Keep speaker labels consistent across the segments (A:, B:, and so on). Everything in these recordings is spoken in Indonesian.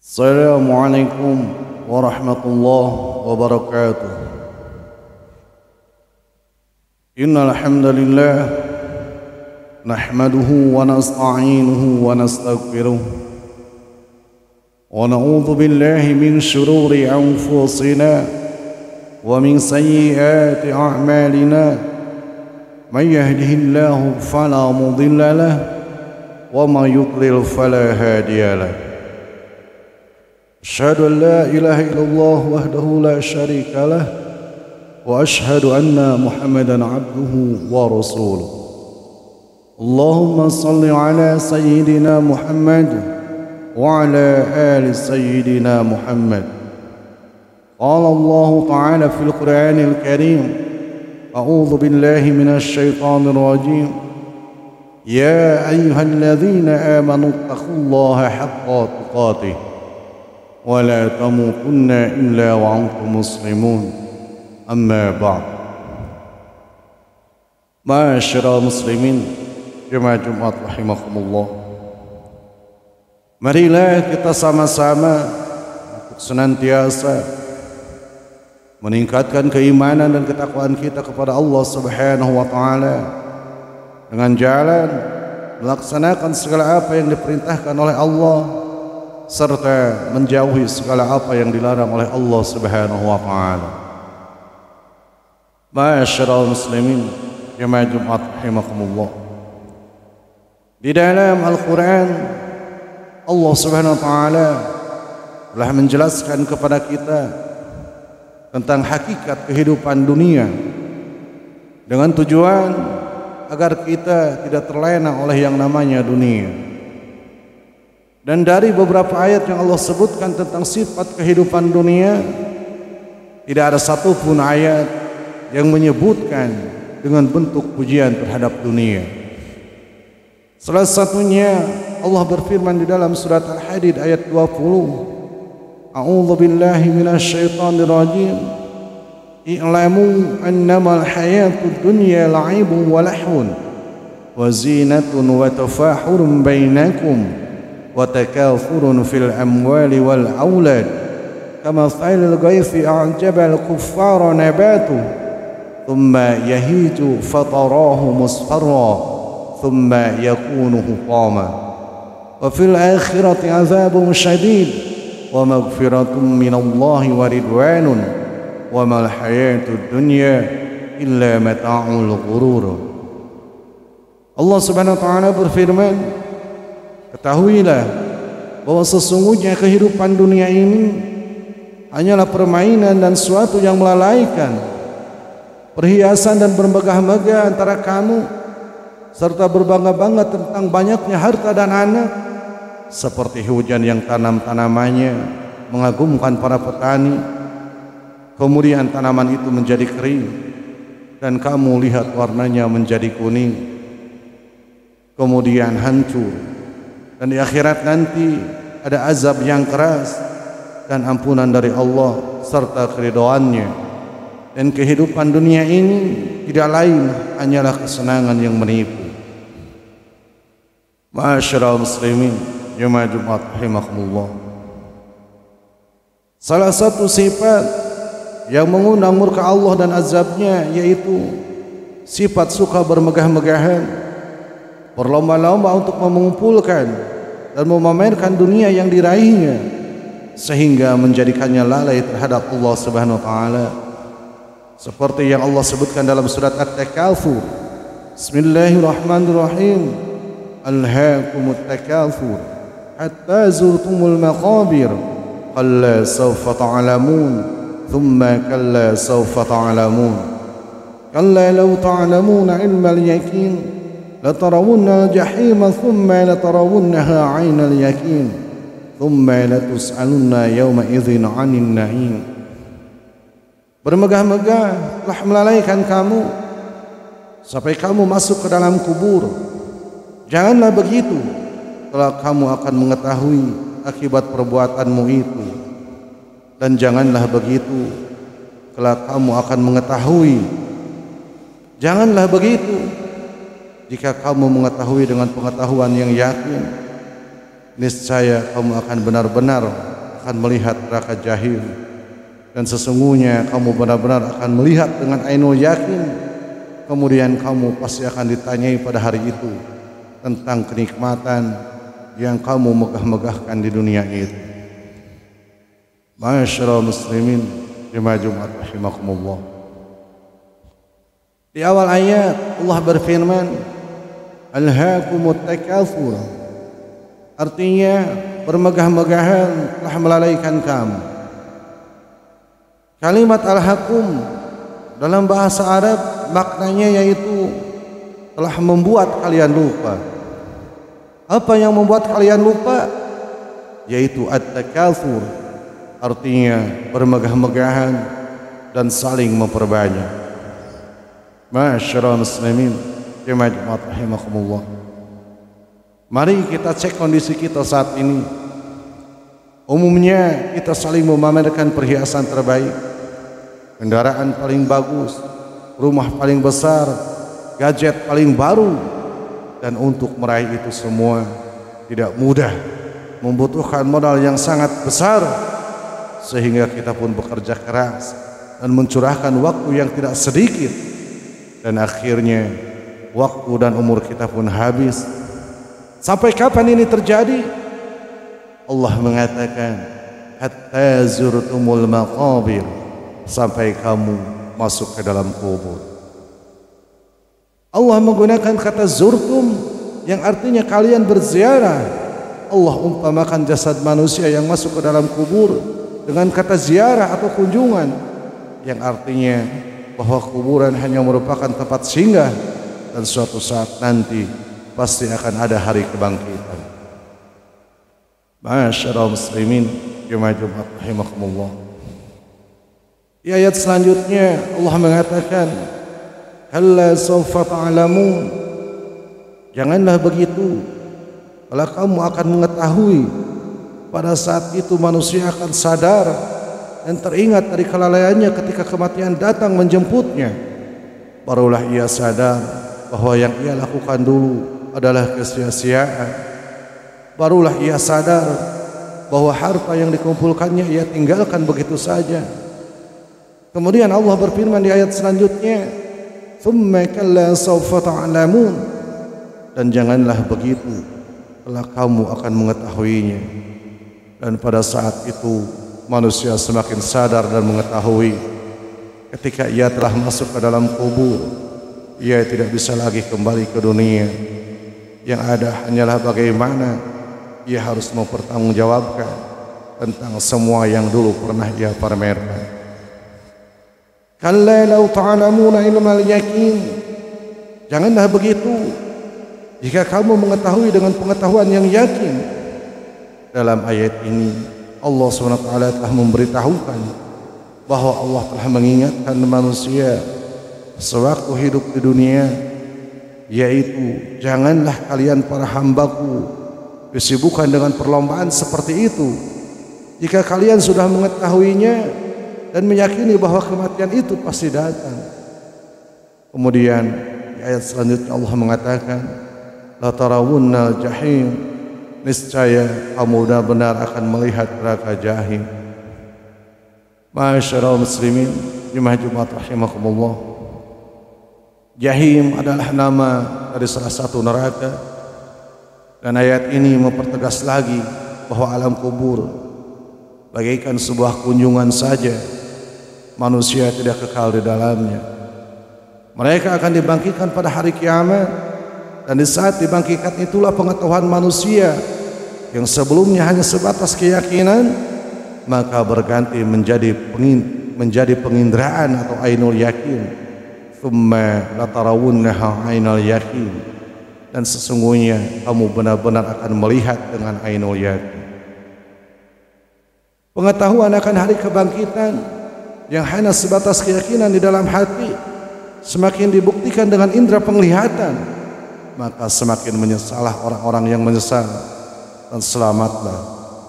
A: Assalamualaikum warahmatullahi wabarakatuh. Innal hamdalillah nahmaduhu wa nasta'inuhu wa nastaghfiruh wa na'udzu billahi min shururi anfusina wa min sayyiati a'malina. Man yahdihillahu fala mudilla lahu wa man yudlil fala hadiya lahu. Asyhadu an la ilaha illallah wahdahu la syarika lah wa asyhadu anna Muhammadan abduhu wa rasuluh. Allahumma salli ala sayyidina Muhammad wa ala ali sayyidina Muhammad. Qala Allah ta'ala fil Qur'anil Karim, a'udzu billahi minasy syaithanir rajim. Ya ayyuhalladzina amanu taqullaha haqqa tuqatih wa la tamutunna illa wa antum muslimun. Amma ba'd. Ma'asyiral muslimin, jemaah Jumat rahimakumullah. Marilah kita sama-sama untuk senantiasa meningkatkan keimanan dan ketakwaan kita kepada Allah Subhanahu wa taala dengan jalan melaksanakan segala apa yang diperintahkan oleh Allah serta menjauhi segala apa yang dilarang oleh Allah Subhanahu wa taala. Ma'asyiral muslimin, jemaah Jumat rahimakumullah. Di dalam Al-Qur'an Allah Subhanahu wa taala telah menjelaskan kepada kita tentang hakikat kehidupan dunia dengan tujuan agar kita tidak terlena oleh yang namanya dunia. Dan dari beberapa ayat yang Allah sebutkan tentang sifat kehidupan dunia, tidak ada satupun ayat yang menyebutkan dengan bentuk pujian terhadap dunia. Salah satunya Allah berfirman di dalam surat Al-Hadid ayat 20, A'udzu billahi minasy syaithanir rajim. I'lamu annamal hayatud dunya la'ibun wa lahwun wa zinatun wa tafahurun bainakum wa takathurun fil amwali wal aulad kamathalil ghaithi a'jaba al kuffara nabatu thumma yahiju fatarahu musfarra thumma yakunu hutama wa fil akhirati azabun syadid wa maghfiratun minallahi wa ridwanun wa mal hayatud dunya illa mata'ul ghurur. Allah Subhanahu wa taala berfirman, ketahuilah bahwa sesungguhnya kehidupan dunia ini hanyalah permainan dan suatu yang melalaikan, perhiasan dan bermegah-megah antara kamu, serta berbangga-bangga tentang banyaknya harta dan anak, seperti hujan yang tanam-tanamannya mengagumkan para petani, kemudian tanaman itu menjadi kering dan kamu lihat warnanya menjadi kuning, kemudian hancur. Dan di akhirat nanti ada azab yang keras dan ampunan dari Allah serta keridhaannya. Dan kehidupan dunia ini tidak lain hanyalah kesenangan yang menipu. Ma'asyiral muslimin, jemaah Jumat rahimakumullah. Salah satu sifat yang mengundang murka Allah dan azabnya yaitu sifat suka bermegah-megahan, berlomba-lomba untuk mengumpulkan dan memamerkan dunia yang diraihnya sehingga menjadikannya lalai terhadap Allah Subhanahu wa taala, seperti yang Allah sebutkan dalam surat At-Takatsur. Bismillahirrahmanirrahim. Alhaakumut takatsur hatta zurtumul maqabir kalla sawfa ta'lamun thumma kalla sawfa ta'lamun kalla law ta'lamuna ilmal yaqin latarawunna al-jahima thumma latarawunnaha 'ainal yaqin thumma latus'alunna yawma idzin 'anin na'im. Bermegah-megah telah melalaikan kamu sampai kamu masuk ke dalam kubur. Janganlah begitu, kelak kamu akan mengetahui akibat perbuatanmu itu. Dan janganlah begitu, kelak kamu akan mengetahui. Janganlah begitu, jika kamu mengetahui dengan pengetahuan yang yakin, niscaya kamu akan benar-benar akan melihat neraka jahim, dan sesungguhnya kamu benar-benar akan melihat dengan ainul yakin. Kemudian kamu pasti akan ditanyai pada hari itu tentang kenikmatan yang kamu megah-megahkan di dunia itu. Ma'asyiral muslimin jemaah Jumat rahimakumullah. Di awal ayat Allah berfirman, alhaakumut takatsur. Artinya bermegah-megahan telah melalaikan kamu. Kalimat alhaakum dalam bahasa Arab maknanya yaitu telah membuat kalian lupa. Apa yang membuat kalian lupa? Yaitu at-takatsur, artinya bermegah-megahan dan saling memperbanyak. Ma'asyiral muslimin jemaah rahimakumullah. Mari kita cek kondisi kita saat ini. Umumnya kita saling memamerkan perhiasan terbaik, kendaraan paling bagus, rumah paling besar, gadget paling baru, dan untuk meraih itu semua tidak mudah, membutuhkan modal yang sangat besar, sehingga kita pun bekerja keras dan mencurahkan waktu yang tidak sedikit, dan akhirnya waktu dan umur kita pun habis. Sampai kapan ini terjadi? Allah mengatakan, hatta zurtumul maqabir, sampai kamu masuk ke dalam kubur. Allah menggunakan kata zurtum yang artinya kalian berziarah. Allah umpamakan jasad manusia yang masuk ke dalam kubur dengan kata ziarah atau kunjungan, yang artinya bahwa kuburan hanya merupakan tempat singgah, dan suatu saat nanti pasti akan ada hari kebangkitan. Ma'asyiral muslimin jemaah Jumat rahimakumullah. Di ayat selanjutnya Allah mengatakan, kalla sawfa ta'lamun. Janganlah begitu, kalau kamu akan mengetahui. Pada saat itu manusia akan sadar dan teringat dari kelalaiannya ketika kematian datang menjemputnya. Barulah ia sadar bahwa yang ia lakukan dulu adalah kesia-siaan. Barulah ia sadar bahwa harta yang dikumpulkannya ia tinggalkan begitu saja. Kemudian Allah berfirman di ayat selanjutnya, thumma kalla sawfa ta'lamun. Dan janganlah begitu, kalau kamu akan mengetahuinya. Dan pada saat itu manusia semakin sadar dan mengetahui, ketika ia telah masuk ke dalam kubur, ia tidak bisa lagi kembali ke dunia. Yang ada hanyalah bagaimana ia harus mempertanggungjawabkan tentang semua yang dulu pernah ia pamerkan. Kalla law ta'lamuna ilmal yakin. Janganlah begitu, jika kamu mengetahui dengan pengetahuan yang yakin. Dalam ayat ini Allah SWT telah memberitahukan bahwa Allah telah mengingatkan manusia sewaktu hidup di dunia, yaitu janganlah kalian para hambaku disibukkan dengan perlombaan seperti itu. Jika kalian sudah mengetahuinya dan meyakini bahwa kematian itu pasti datang. Kemudian di ayat selanjutnya Allah mengatakan, la tarawunnal jahim, niscaya kamu benar-benar akan melihat neraka jahim. Ma'asyiral muslimin jemaah Jumat rahimakumullah. Jahim adalah nama dari salah satu neraka, dan ayat ini mempertegas lagi bahwa alam kubur bagaikan sebuah kunjungan saja. Manusia tidak kekal di dalamnya. Mereka akan dibangkitkan pada hari kiamat, dan di saat dibangkitkan itulah pengetahuan manusia yang sebelumnya hanya sebatas keyakinan, maka berganti menjadi penginderaan atau ainul yakin. Tsumma latarawunnaha ainul yakin. Dan sesungguhnya kamu benar-benar akan melihat dengan ainul yakin. Pengetahuan akan hari kebangkitan yang hanya sebatas keyakinan di dalam hati semakin dibuktikan dengan indera penglihatan, maka semakin menyesallah orang-orang yang menyesal, dan selamatlah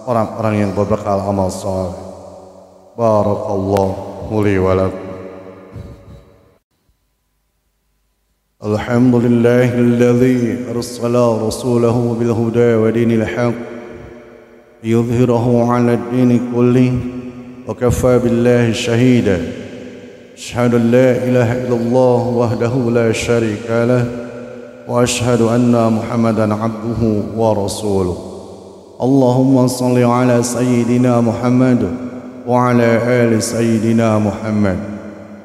A: orang-orang yang berbekal amal saleh. Barakallahu li wa lakum. Alhamdulillahilladzi arsala rasulahu bil huda wa dinil haqq ليظهره على الدين كله وكفى بالله شهيدا أشهد أن لا إله إلا الله وحده لا شريك له وأشهد أن محمدا عبده ورسوله اللهم صل على سيدنا محمد وعلى آل سيدنا محمد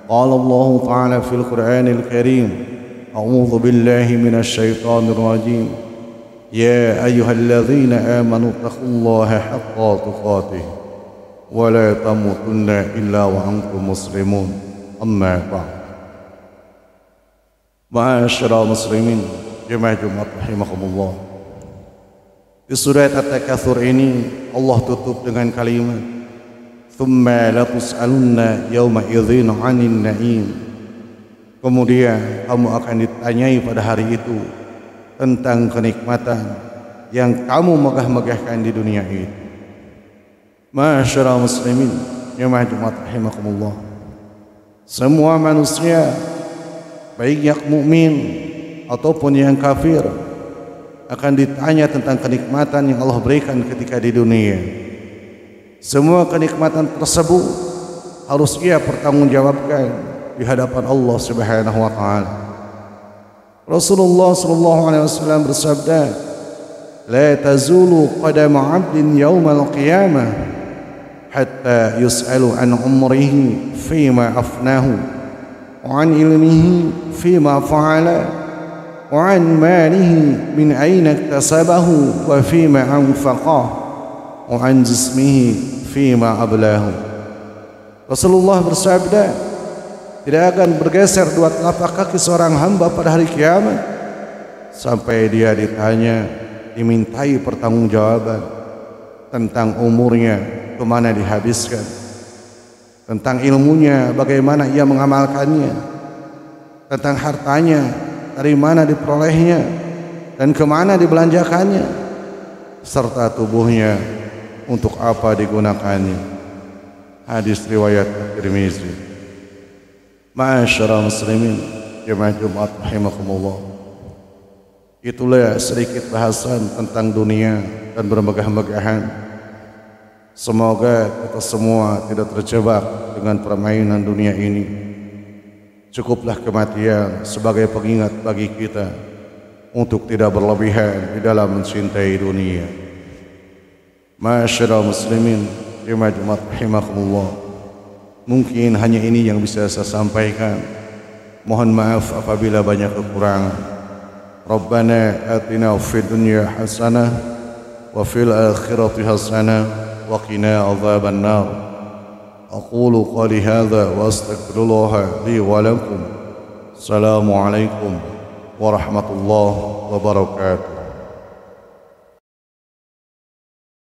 A: قال الله تعالى في القرآن الكريم أعوذ بالله من الشيطان الرجيم يا أيها الذين آمنوا اتقوا الله حق تقاته ولا تموتن إلا وأنتم مسلمون أما بعد Ma'asyiral muslimin jemaah Jumat rahimakumullah. Di surat At-Takatsur ini Allah tutup dengan kalimat Tsumma latus'alunna yawma idzin 'anil na'im. Kemudian kamu akan ditanyai pada hari itu tentang kenikmatan yang kamu megah-megahkan di dunia ini. Ma'asyiral muslimin jemaah Jumat rahimakumullah. Semua manusia baik yang mukmin ataupun yang kafir akan ditanya tentang kenikmatan yang Allah berikan ketika di dunia. Semua kenikmatan tersebut harus ia pertanggungjawabkan di hadapan Allah Subhanahu wa taala. Rasulullah sallallahu alaihi wasallam bersabda, "La tazulu qadama 'abdin yaumal qiyamah hatta yus'alu an umrihi fima afnahu wa an ilmihi fima fa'ala wa an malihi min aina iktasabahu wa fima anfaqahu wa an jismihi fima ablahu." Rasulullah bersabda, tidak akan bergeser dua telapak kaki seorang hamba pada hari kiamat sampai dia ditanya, dimintai pertanggungjawaban tentang umurnya, kemana dihabiskan, tentang ilmunya, bagaimana ia mengamalkannya, tentang hartanya, dari mana diperolehnya dan kemana dibelanjakannya, serta tubuhnya untuk apa digunakannya. Hadis riwayat Tirmizi. Ma'asyiral muslimin jemaah Jumat rahimakumullah. Itulah sedikit bahasan tentang dunia dan bermegah-megahan. Semoga kita semua tidak terjebak dengan permainan dunia ini. Cukuplah kematian sebagai pengingat bagi kita untuk tidak berlebihan di dalam mencintai dunia. Ma'asyiral muslimin jemaah Jumat rahimakumullah. Mungkin hanya ini yang bisa saya sampaikan. Mohon maaf apabila banyak kekurangan. Rabbana atina fid dunya hasanah wa fil akhirati hasanah wa qina adzaban nar. Aqulu qali hadza wa astaghfirullah li wa lakum. Assalamu alaikum warahmatullahi wabarakatuh.